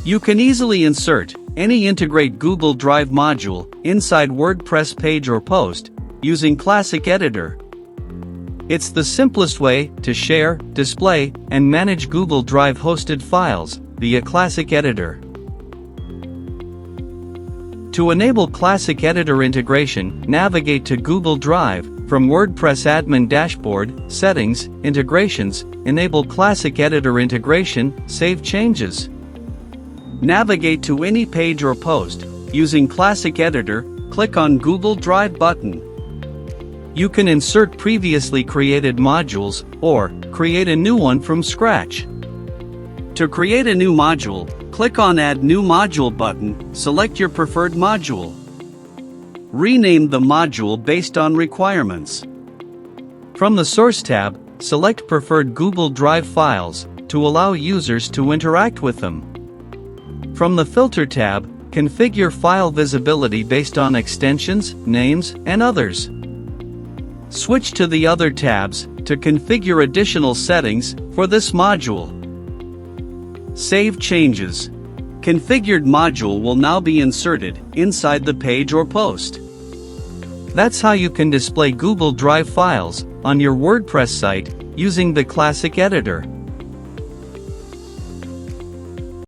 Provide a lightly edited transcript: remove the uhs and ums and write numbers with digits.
You can easily insert any integrate Google Drive module inside WordPress page or post using Classic Editor. It's the simplest way to share, display, and manage Google Drive hosted files via Classic Editor. To enable Classic Editor integration, navigate to Google Drive from WordPress Admin Dashboard, Settings, Integrations, enable Classic Editor integration, save changes. Navigate to any page or post using Classic Editor, click on Google Drive button. You can insert previously created modules or create a new one from scratch. To create a new module, click on Add New Module button, select your preferred module. Rename the module based on requirements. From the Source tab, select preferred Google Drive files to allow users to interact with them. From the Filter tab, configure file visibility based on extensions, names, and others. Switch to the Other tabs to configure additional settings for this module. Save changes. Configured module will now be inserted inside the page or post. That's how you can display Google Drive files on your WordPress site using the Classic Editor.